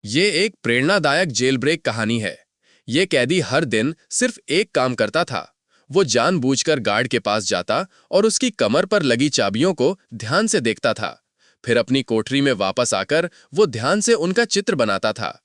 ये एक प्रेरणादायक जेल ब्रेक कहानी है। ये कैदी हर दिन सिर्फ एक काम करता था। वो जानबूझकर गार्ड के पास जाता और उसकी कमर पर लगी चाबियों को ध्यान से देखता था। फिर अपनी कोठरी में वापस आकर वो ध्यान से उनका चित्र बनाता था।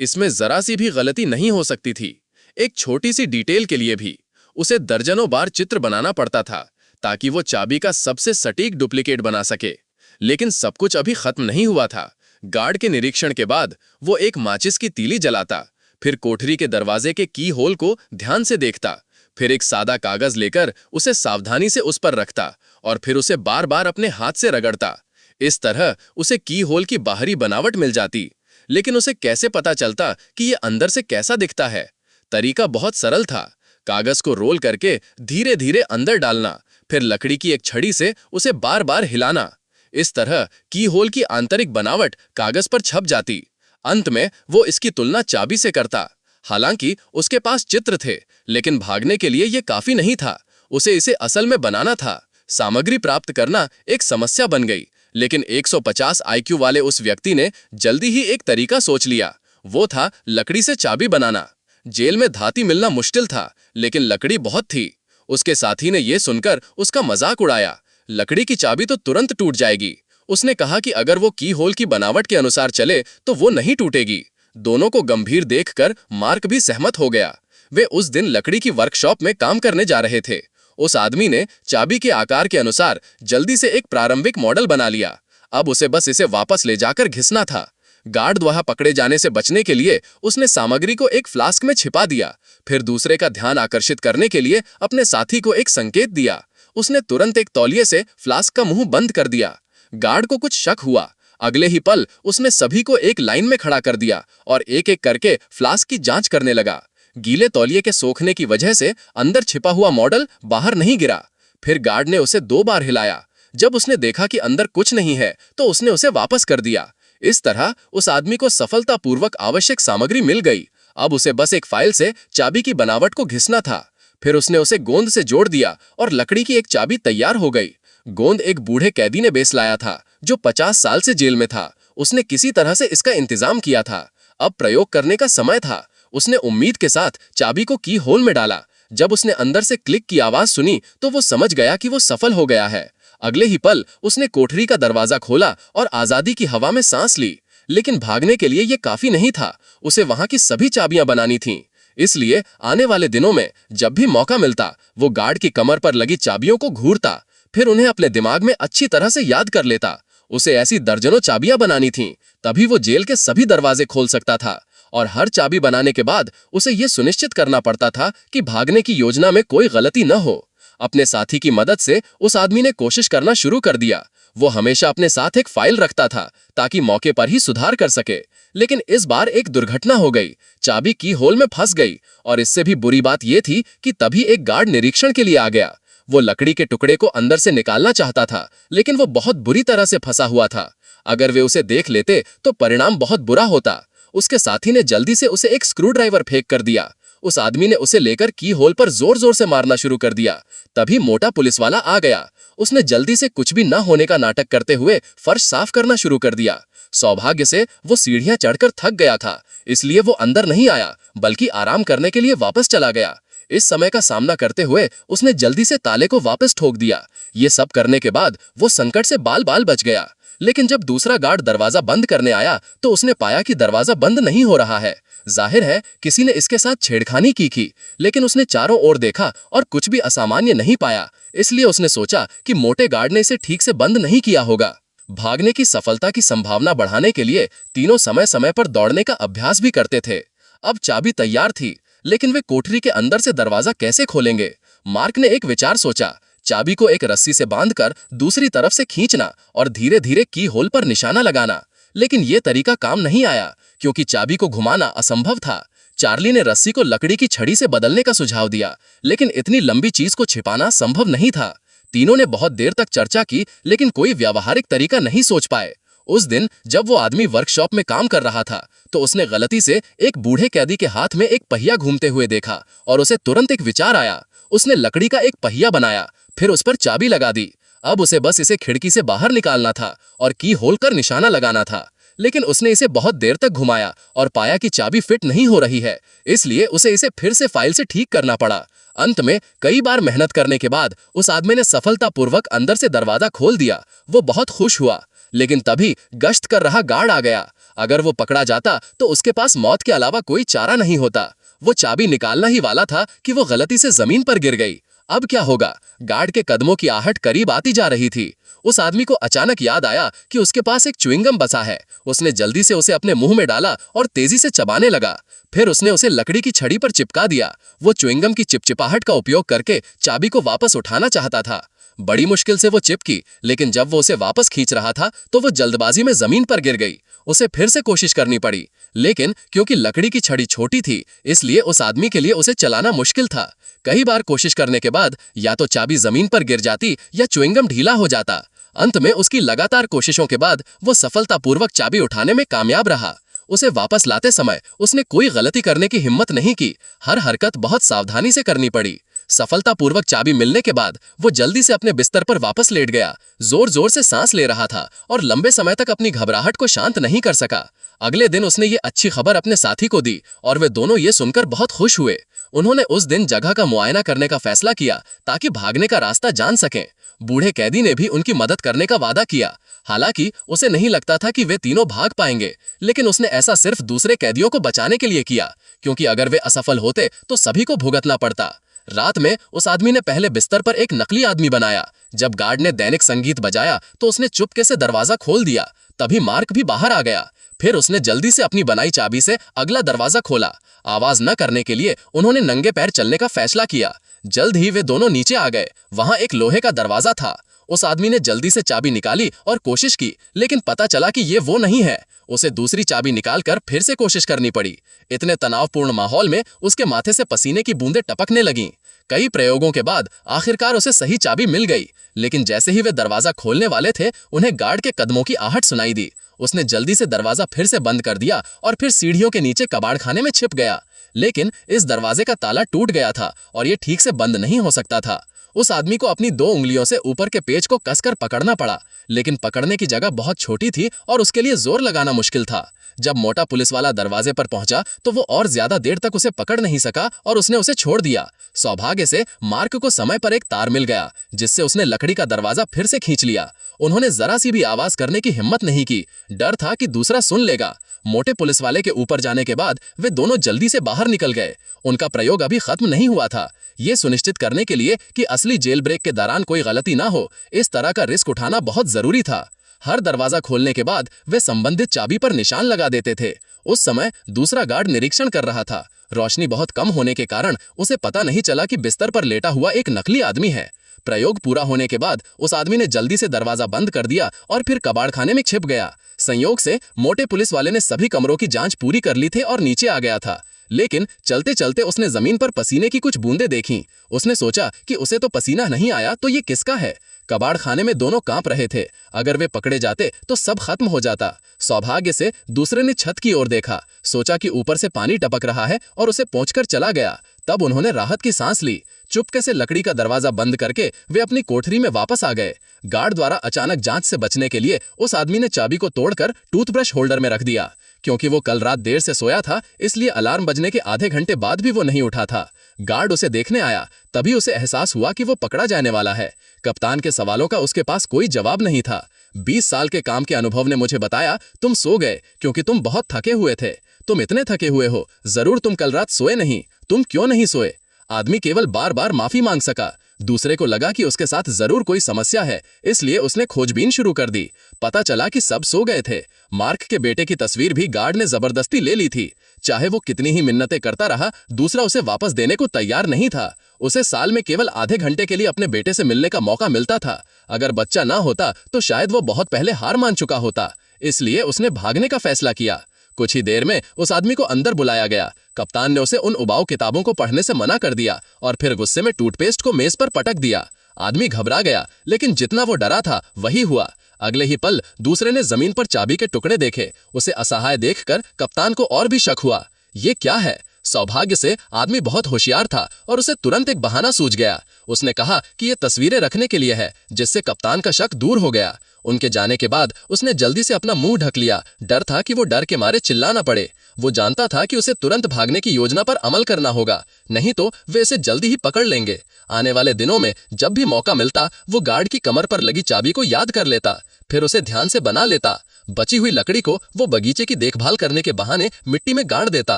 इसमें जरा सी भी गलती नहीं हो सकती थी। एक छोटी सी डिटेल के लिए भी उसे दर्जनों बार चित्र बनाना पड़ता था, ताकि वो चाबी का सबसे सटीक डुप्लीकेट बना सके। लेकिन सब कुछ अभी खत्म नहीं हुआ था। गार्ड के निरीक्षण के बाद वो एक माचिस की तीली जलाता, फिर कोठरी के दरवाजे के की होल को ध्यान से देखता, फिर एक सादा कागज लेकर उसे सावधानी से उस पर रखता और फिर उसे बार बार अपने हाथ से रगड़ता। इस तरह उसे की होल की बाहरी बनावट मिल जाती। लेकिन उसे कैसे पता चलता कि ये अंदर से कैसा दिखता है? तरीका बहुत सरल था। कागज को रोल करके धीरे धीरे अंदर डालना, फिर लकड़ी की एक छड़ी से उसे बार बार हिलाना। इस तरह की होल की आंतरिक बनावट कागज पर छप जाती। अंत में वो इसकी तुलना चाबी से करता। हालांकि उसके पास चित्र थे, लेकिन भागने के लिए ये काफी नहीं था। उसे इसे असल में बनाना था। सामग्री प्राप्त करना एक समस्या बन गई, लेकिन 150 आईक्यू वाले उस व्यक्ति ने जल्दी ही एक तरीका सोच लिया। वो था लकड़ी से चाबी बनाना। जेल में धाती मिलना मुश्किल था, लेकिन लकड़ी बहुत थी। उसके साथी ने यह सुनकर उसका मजाक उड़ाया। लकड़ी की चाबी तो तुरंत टूट जाएगी। उसने कहा कि अगर वो की होल की बनावट के अनुसार चले तो वो नहीं टूटेगी। दोनों को गंभीर देखकर मार्क भी सहमत हो गया। वे उस दिन लकड़ी की वर्कशॉप में काम करने जा रहे थे। उस आदमी ने चाबी के आकार के अनुसार जल्दी से एक प्रारंभिक मॉडल बना लिया। अब उसे बस इसे वापस ले जाकर घिसना था। गार्ड द्वारा पकड़े जाने से बचने के लिए उसने सामग्री को एक फ्लास्क में छिपा दिया। फिर दूसरे का ध्यान आकर्षित करने के लिए अपने साथी को एक संकेत दिया। उसने तुरंत एक तौलिए से फ्लास्क का मुंह बंद कर दिया। गार्ड को कुछ शक हुआ। अगले ही पल उसने सभी को एक लाइन में खड़ा कर दिया और एक एक करके फ्लास्क की जांच करने लगा। गीले तौलिए के सोखने की वजह से अंदर छिपा हुआ मॉडल बाहर नहीं गिरा। फिर गार्ड ने उसे 2 बार हिलाया। जब उसने देखा कि अंदर कुछ नहीं है तो उसने उसे वापस कर दिया। इस तरह उस आदमी को सफलतापूर्वक आवश्यक सामग्री मिल गई। अब उसे बस एक फाइल से चाबी की बनावट को घिसना था। फिर उसने उसे गोंद से जोड़ दिया और लकड़ी की एक चाबी तैयार हो गई। गोंद एक बूढ़े कैदी ने बेच लाया था, जो 50 साल से जेल में था। उसने किसी तरह से इसका इंतजाम किया था। अब प्रयोग करने का समय था। उसने उम्मीद के साथ चाबी को की होल में डाला। जब उसने अंदर से क्लिक की आवाज सुनी तो वो समझ गया कि वो सफल हो गया है। अगले ही पल उसने कोठरी का दरवाजा खोला और आजादी की हवा में सांस ली। लेकिन भागने के लिए यह काफी नहीं था। उसे वहां की सभी चाबियां बनानी थीं। इसलिए आने वाले दिनों में जब भी मौका मिलता, वो गार्ड की कमर पर लगी चाबियों को घूरता, फिर उन्हें अपने दिमाग में अच्छी तरह से याद कर लेता। उसे ऐसी दर्जनों चाबियां बनानी थीं, तभी वो जेल के सभी दरवाजे खोल सकता था। और हर चाबी बनाने के बाद उसे यह सुनिश्चित करना पड़ता था कि भागने की योजना में कोई गलती न हो। अपने साथी की मदद से उस आदमी ने कोशिश करना शुरू कर दिया। वो हमेशा अपने साथ एक फाइल रखता था, ताकि मौके पर ही सुधार कर सके। लेकिन इस बार एक दुर्घटना हो गई। चाबी की होल में फंस गई। और इससे भी बुरी बात यह थी कि तभी एक गार्ड निरीक्षण के लिए आ गया। वो लकड़ी के टुकड़े को अंदर से निकालना चाहता था, लेकिन वो बहुत बुरी तरह से फंसा हुआ था। अगर वे उसे देख लेते तो परिणाम बहुत बुरा होता। उसके साथी ने जल्दी से उसे एक स्क्रू ड्राइवर फेंक कर दिया। उस आदमी ने उसे लेकर की होल पर जोर जोर से मारना शुरू कर दिया। तभी मोटा पुलिस वाला आ गया। उसने जल्दी से कुछ भी न होने का नाटक करते हुए फर्श साफ करना शुरू कर दिया। सौभाग्य से वो सीढ़ियां चढ़कर थक गया था, इसलिए वो अंदर नहीं आया, बल्कि आराम करने के लिए वापस चला गया। इस समय का सामना करते हुए उसने जल्दी से ताले को वापस ठोक दिया। ये सब करने के बाद वो संकट से बाल बाल बच गया। लेकिन जब दूसरा गार्ड दरवाजा बंद करने आया तो उसने पाया कि दरवाजा बंद नहीं हो रहा है। जाहिर है किसी ने इसके साथ छेड़खानी की थी। लेकिन उसने चारों ओर देखा और कुछ भी असामान्य नहीं पाया। इसलिए उसने सोचा कि मोटे गार्ड ने इसे ठीक से बंद नहीं किया होगा। भागने की सफलता की संभावना बढ़ाने के लिए तीनों समय समय पर दौड़ने का अभ्यास भी करते थे। अब चाबी तैयार थी, लेकिन वे कोठरी के अंदर से दरवाजा कैसे खोलेंगे? मार्क ने एक विचार सोचा। चाबी को एक रस्सी से बांधकर दूसरी तरफ से खींचना और धीरे धीरे की होल पर निशाना लगाना। लेकिन यह तरीका काम नहीं आया, क्योंकि चाबी को घुमाना असंभव था। चार्ली ने रस्सी को लकड़ी की छड़ी से बदलने का सुझाव दिया, लेकिन इतनी लंबी चीज को छिपाना संभव नहीं था। तीनों ने बहुत देर तक चर्चा की, लेकिन कोई व्यावहारिक तरीका नहीं सोच पाए। उस दिन जब वो आदमी वर्कशॉप में काम कर रहा था, तो उसने गलती से एक बूढ़े कैदी के हाथ में एक पहिया घूमते हुए देखा और उसे तुरंत एक विचार आया। उसने लकड़ी का एक पहिया बनाया, फिर उस पर चाबी लगा दी। अब उसे बस इसे खिड़की से बाहर निकालना था और की होल कर निशाना लगाना था। लेकिन उसने इसे बहुत देर तक घुमाया और पाया कि चाबी फिट नहीं हो रही है, इसलिए उसे इसे फिर से फाइल से ठीक करना पड़ा। अंत में कई बार मेहनत करने के बाद उस आदमी ने सफलतापूर्वक अंदर से दरवाजा खोल दिया। वो बहुत खुश हुआ, लेकिन तभी गश्त कर रहा गार्ड आ गया। अगर वो पकड़ा जाता तो उसके पास मौत के अलावा कोई चारा नहीं होता। वो चाबी निकालना ही वाला था कि वो गलती से जमीन पर गिर गई। अब क्या होगा? गार्ड के कदमों की आहट करीब आती जा रही थी। उस आदमी को अचानक याद आया कि उसके पास एक च्युइंगम बचा है। उसने जल्दी से उसे अपने मुंह में डाला और तेजी से चबाने लगा। फिर उसने उसे लकड़ी की छड़ी पर चिपका दिया। वो च्युइंगम की चिपचिपाहट का उपयोग करके चाबी को वापस उठाना चाहता था। बड़ी मुश्किल से वो चिपकी, लेकिन जब वो उसे वापस खींच रहा था तो वो जल्दबाजी में जमीन पर गिर गई। उसे फिर से कोशिश करनी पड़ी, लेकिन क्योंकि लकड़ी की छड़ी छोटी थी, इसलिए उस आदमी के लिए उसे चलाना मुश्किल था। कई बार कोशिश करने के बाद या तो चाबी जमीन पर गिर जाती या च्युइंगम ढीला हो जाता। अंत में उसकी लगातार कोशिशों के बाद वो सफलतापूर्वक चाबी उठाने में कामयाब रहा। उसे वापस लाते समय उसने कोई गलती करने की हिम्मत नहीं की। हर हरकत बहुत सावधानी से करनी पड़ी। सफलतापूर्वक चाबी मिलने के बाद वो जल्दी से अपने बिस्तर पर वापस लेट गया। जोर जोर से सांस ले रहा था और लंबे समय तक अपनी घबराहट को शांत नहीं कर सका। अगले दिन उसने ये अच्छी खबर अपने साथी को दी और वे दोनों ये सुनकर बहुत खुश हुए। उन्होंने उस दिन जगह का मुआयना करने का फैसला किया ताकि भागने का रास्ता जान सकें। बूढ़े कैदी ने भी उनकी मदद करने का वादा किया। हालांकि उसे नहीं लगता था कि वे तीनों भाग पाएंगे, लेकिन उसने ऐसा सिर्फ दूसरे कैदियों को बचाने के लिए किया, क्योंकि अगर वे असफल होते तो सभी को भुगतना पड़ता। रात में उस आदमी ने पहले बिस्तर पर एक नकली आदमी बनाया। जब गार्ड ने दैनिक संगीत बजाया तो उसने चुपके से दरवाजा खोल दिया। तभी मार्क भी बाहर आ गया। फिर उसने जल्दी से अपनी बनाई चाबी से अगला दरवाजा खोला। आवाज न करने के लिए उन्होंने नंगे पैर चलने का फैसला किया। जल्द ही वे दोनों नीचे आ गए। वहां एक लोहे का दरवाजा था। उस आदमी ने जल्दी से चाबी निकाली और कोशिश की, लेकिन पता चला कि ये वो नहीं है। उसे दूसरी चाबी निकालकर फिर से कोशिश करनी पड़ी। इतने तनावपूर्ण माहौल में उसके माथे से पसीने की बूंदें टपकने लगीं। कई प्रयोगों के बाद आखिरकार उसे सही चाबी मिल गई, लेकिन जैसे ही वे दरवाजा खोलने वाले थे, उन्हें गार्ड के कदमों की आहट सुनाई दी। उसने जल्दी से दरवाजा फिर से बंद कर दिया और फिर सीढ़ियों के नीचे कबाड़खाने में छिप गया। लेकिन इस दरवाजे का ताला टूट गया था और यह ठीक से बंद नहीं हो सकता था। उस आदमी को अपनी 2 उंगलियों से ऊपर के पेच को कसकर पकड़ना पड़ा, लेकिन पकड़ने की जगह बहुत छोटी थी और उसके लिए जोर लगाना मुश्किल था। जब मोटा पुलिस वाला दरवाजे पर पहुंचा तो वो और ज्यादा देर तक उसे पकड़ नहीं सका और उसने उसे छोड़ दिया। सौभाग्य से मार्क को समय पर एक तार मिल गया, जिससे उसने लकड़ी का दरवाजा फिर से खींच लिया। उन्होंने जरा सी भी आवाज करने की हिम्मत नहीं की। डर था कि दूसरा सुन लेगा। मोटे पुलिस वाले के ऊपर जाने के बाद वे दोनों जल्दी से बाहर निकल गए। उनका प्रयोग अभी खत्म नहीं हुआ था। ये सुनिश्चित करने के लिए कि असली जेल ब्रेक के दौरान कोई गलती ना हो, इस तरह का रिस्क उठाना बहुत जरूरी था। हर दरवाजा खोलने के बाद वे संबंधित चाबी पर निशान लगा देते थे। उस समय दूसरा गार्ड निरीक्षण कर रहा था। रोशनी बहुत कम होने के कारण उसे पता नहीं चला कि बिस्तर पर लेटा हुआ एक नकली आदमी है। प्रयोग पूरा होने के बाद उस आदमी ने जल्दी से दरवाजा बंद कर दिया और फिर कबाड़खाने में छिप गया। संयोग से मोटे पुलिस वाले ने सभी कमरों की जांच पूरी कर ली थी और नीचे आ गया था, लेकिन चलते चलते उसने जमीन पर पसीने की कुछ बूंदें देखीं। उसने सोचा कि उसे तो पसीना नहीं आया, तो ये किसका है? कबाड़खाने में दोनों कांप रहे थे। अगर वे पकड़े जाते तो सब खत्म हो जाता। सौभाग्य से दूसरे ने छत की ओर देखा, सोचा कि ऊपर से पानी टपक रहा है और उसे पोंछकर चला गया। तब उन्होंने राहत की सांस ली। चुपके से लकड़ी का दरवाजा बंद करके वे अपनी कोठरी में वापस आ गए। गार्ड द्वारा अचानक जांच से बचने के लिए उस आदमी ने चाबी को तोड़कर टूथब्रश होल्डर में रख दिया। क्योंकि वो कल रात देर से सोया था, इसलिए अलार्म बजने के आधे घंटे बाद भी वो नहीं उठा था। गार्ड उसे देखने आया, तभी उसे एहसास हुआ कि वो पकड़ा जाने वाला है। कप्तान के सवालों का उसके पास कोई जवाब नहीं था। 20 साल के काम के अनुभव ने मुझे बताया, तुम सो गए क्योंकि तुम बहुत थके हुए थे। तुम इतने थके हुए हो, जरूर तुम कल रात सोए नहीं। तुम क्यों नहीं सोए? आदमी केवल बार बार माफी मांग सका। दूसरे को लगा कि उसके साथ जरूर कोई समस्या है, इसलिए उसने खोजबीन शुरू कर दी। पता चला कि सब सो गए थे। मार्क के बेटे की तस्वीर भी गार्ड ने जबरदस्ती ले ली थी। चाहे वो कितनी ही मिन्नतें करता रहा, दूसरा उसे वापस देने को तैयार नहीं था। उसे साल में केवल आधे घंटे के लिए अपने बेटे से मिलने का मौका मिलता था। अगर बच्चा ना होता तो शायद वो बहुत पहले हार मान चुका होता। इसलिए उसने भागने का फैसला किया। कुछ ही देर में उस आदमी को अंदर बुलाया गया। कप्तान ने उसे उन उबाऊ किताबों को पढ़ने से मना कर दिया और फिर गुस्से में टूथपेस्ट को मेज पर पटक दिया। आदमी घबरा गया, लेकिन जितना वो डरा था वही हुआ। अगले ही पल दूसरे ने जमीन पर चाबी के टुकड़े देखे। उसे असहाय देखकर कप्तान को और भी शक हुआ। ये क्या है? सौभाग्य से आदमी बहुत होशियार था और उसे तुरंत एक बहाना सूझ गया। उसने कहा कि ये तस्वीरें रखने के लिए है, जिससे कप्तान का शक दूर हो गया। उनके जाने के बाद उसने जल्दी से अपना मुंह ढक लिया। डर था कि वो डर के मारे चिल्ला ना पड़े। वो जानता था कि उसे तुरंत भागने की योजना पर अमल करना होगा, नहीं तो वे इसे जल्दी ही पकड़ लेंगे। आने वाले दिनों में जब भी मौका मिलता वो गार्ड की कमर पर लगी चाबी को याद कर लेता, फिर उसे ध्यान से बना लेता। बची हुई लकड़ी को वो बगीचे की देखभाल करने के बहाने मिट्टी में गाड़ देता।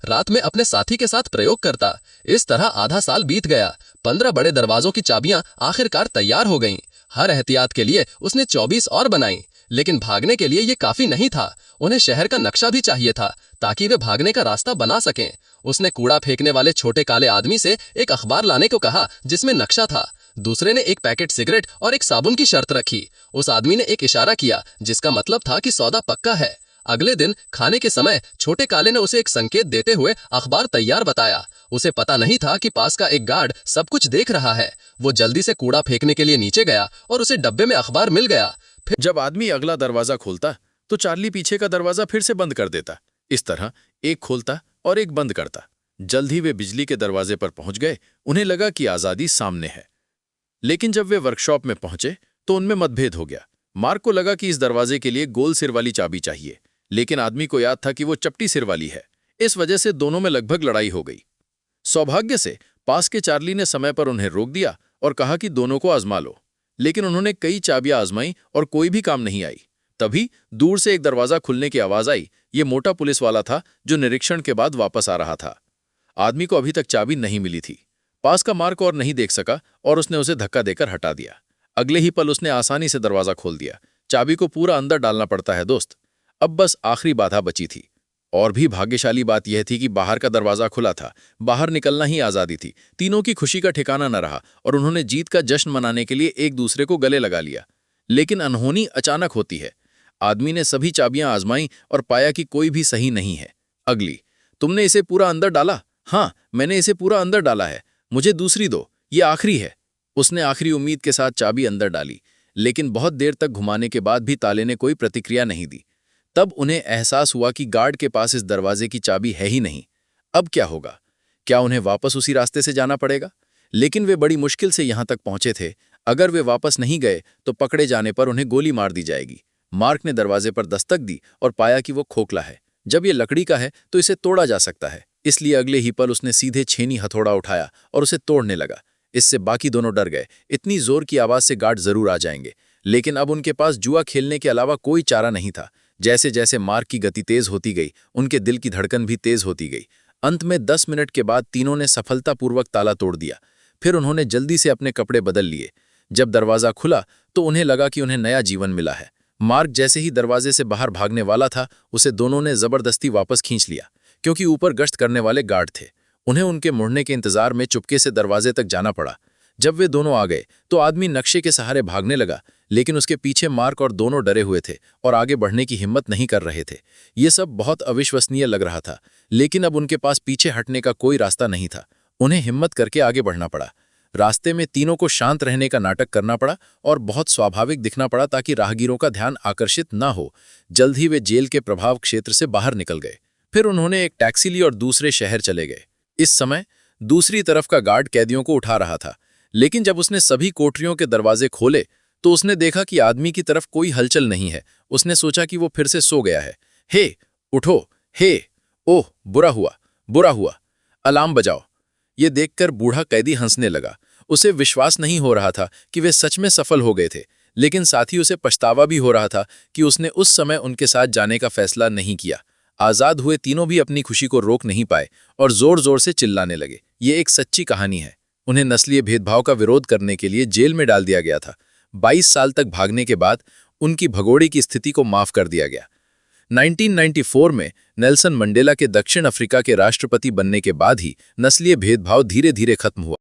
रात में अपने साथी के साथ प्रयोग करता। इस तरह आधा साल बीत गया। 15 बड़े दरवाजों की चाबियां आखिरकार तैयार हो गईं। हर एहतियात के लिए उसने 24 और बनाई, लेकिन भागने के लिए ये काफी नहीं था। उन्हें शहर का नक्शा भी चाहिए था ताकि वे भागने का रास्ता बना सकें। उसने कूड़ा फेंकने वाले छोटे काले आदमी से एक अखबार लाने को कहा जिसमें नक्शा था। दूसरे ने एक पैकेट सिगरेट और एक साबुन की शर्त रखी। उस आदमी ने एक इशारा किया जिसका मतलब था कि सौदा पक्का है। अगले दिन खाने के समय छोटे काले ने उसे एक संकेत देते हुए अखबार तैयार बताया। उसे पता नहीं था कि पास का एक गार्ड सब कुछ देख रहा है। वो जल्दी से कूड़ा फेंकने के लिए नीचे गया और उसे डब्बे में अखबार मिल गया। फिर जब आदमी अगला दरवाजा खोलता तो चार्ली पीछे का दरवाजा फिर से बंद कर देता। इस तरह एक खोलता और एक बंद करता। जल्द ही वे बिजली के दरवाजे पर पहुंच गए। उन्हें लगा कि आजादी सामने है। लेकिन जब वे वर्कशॉप में पहुंचे तो उनमें मतभेद हो गया। मार्क को लगा कि इस दरवाजे के लिए गोल सिर वाली चाबी चाहिए, लेकिन आदमी को याद था कि वो चपटी सिर वाली है। इस वजह से दोनों में लगभग लड़ाई हो गई। सौभाग्य से पास के चार्ली ने समय पर उन्हें रोक दिया और कहा कि दोनों को आजमा लो। लेकिन उन्होंने कई चाबियां आजमाई और कोई भी काम नहीं आई। तभी दूर से एक दरवाजा खुलने की आवाज आई। ये मोटा पुलिस वाला था जो निरीक्षण के बाद वापस आ रहा था। आदमी को अभी तक चाबी नहीं मिली थी। पास का मार्क और नहीं देख सका और उसने उसे धक्का देकर हटा दिया। अगले ही पल उसने आसानी से दरवाजा खोल दिया। चाबी को पूरा अंदर डालना पड़ता है दोस्त। अब बस आखिरी बाधा बची थी। और भी भाग्यशाली बात यह थी कि बाहर का दरवाजा खुला था। बाहर निकलना ही आजादी थी। तीनों की खुशी का ठिकाना न रहा और उन्होंने जीत का जश्न मनाने के लिए एक दूसरे को गले लगा लिया। लेकिन अनहोनी अचानक होती है। आदमी ने सभी चाबियां आजमाई और पाया कि कोई भी सही नहीं है। अगली, तुमने इसे पूरा अंदर डाला? हाँ, मैंने इसे पूरा अंदर डाला है। मुझे दूसरी दो, ये आखिरी है। उसने आखिरी उम्मीद के साथ चाबी अंदर डाली, लेकिन बहुत देर तक घुमाने के बाद भी ताले ने कोई प्रतिक्रिया नहीं दी। तब उन्हें एहसास हुआ कि गार्ड के पास इस दरवाजे की चाबी है ही नहीं। अब क्या होगा? क्या उन्हें वापस उसी रास्ते से जाना पड़ेगा? लेकिन वे बड़ी मुश्किल से यहां तक पहुंचे थे। अगर वे वापस नहीं गए तो पकड़े जाने पर उन्हें गोली मार दी जाएगी। मार्क ने दरवाजे पर दस्तक दी और पाया कि वो खोखला है। जब ये लकड़ी का है तो इसे तोड़ा जा सकता है, इसलिए अगले ही पल उसने सीधे छेनी हथौड़ा उठाया और उसे तोड़ने लगा। इससे बाकी दोनों डर गए। इतनी जोर की आवाज से गार्ड जरूर आ जाएंगे, लेकिन अब उनके पास जुआ खेलने के अलावा कोई चारा नहीं था। जैसे जैसे मार्क की गति तेज होती गई, उनके दिल की धड़कन भी तेज होती गई। अंत में 10 मिनट के बाद तीनों ने सफलतापूर्वक ताला तोड़ दिया। फिर उन्होंने जल्दी से अपने कपड़े बदल लिए। जब दरवाजा खुला तो उन्हें लगा कि उन्हें नया जीवन मिला है। मार्क जैसे ही दरवाजे से बाहर भागने वाला था, उसे दोनों ने जबरदस्ती वापस खींच लिया, क्योंकि ऊपर गश्त करने वाले गार्ड थे। उन्हें उनके मुड़ने के इंतजार में चुपके से दरवाजे तक जाना पड़ा। जब वे दोनों आ गए तो आदमी नक्शे के सहारे भागने लगा, लेकिन उसके पीछे मार्क और दोनों डरे हुए थे और आगे बढ़ने की हिम्मत नहीं कर रहे थे। ये सब बहुत अविश्वसनीय लग रहा था, लेकिन अब उनके पास पीछे हटने का कोई रास्ता नहीं था। उन्हें हिम्मत करके आगे बढ़ना पड़ा। रास्ते में तीनों को शांत रहने का नाटक करना पड़ा और बहुत स्वाभाविक दिखना पड़ा ताकि राहगीरों का ध्यान आकर्षित ना हो। जल्द ही वे जेल के प्रभाव क्षेत्र से बाहर निकल गए। फिर उन्होंने एक टैक्सी ली और दूसरे शहर चले गए। इस समय दूसरी तरफ का गार्ड कैदियों को उठा रहा था, लेकिन जब उसने सभी कोठरियों के दरवाजे खोले तो उसने देखा कि आदमी की तरफ कोई हलचल नहीं है। उसने सोचा कि वो फिर से सो गया है। हे, उठो, हे, ओह, बुरा हुआ, बुरा हुआ, अलार्म बजाओ। ये देखकर बूढ़ा कैदी हंसने लगा। उसे विश्वास नहीं हो रहा था कि वे सच में सफल हो गए थे, लेकिन साथ ही उसे पछतावा भी हो रहा था कि उसने उस समय उनके साथ जाने का फैसला नहीं किया। आजाद हुए तीनों भी अपनी खुशी को रोक नहीं पाए और जोर जोर से चिल्लाने लगे। ये एक सच्ची कहानी है। उन्हें नस्लीय भेदभाव का विरोध करने के लिए जेल में डाल दिया गया था। 22 साल तक भागने के बाद उनकी भगोड़े की स्थिति को माफ कर दिया गया। 1994 में नेल्सन मंडेला के दक्षिण अफ्रीका के राष्ट्रपति बनने के बाद ही नस्लीय भेदभाव धीरे धीरे खत्म हुआ।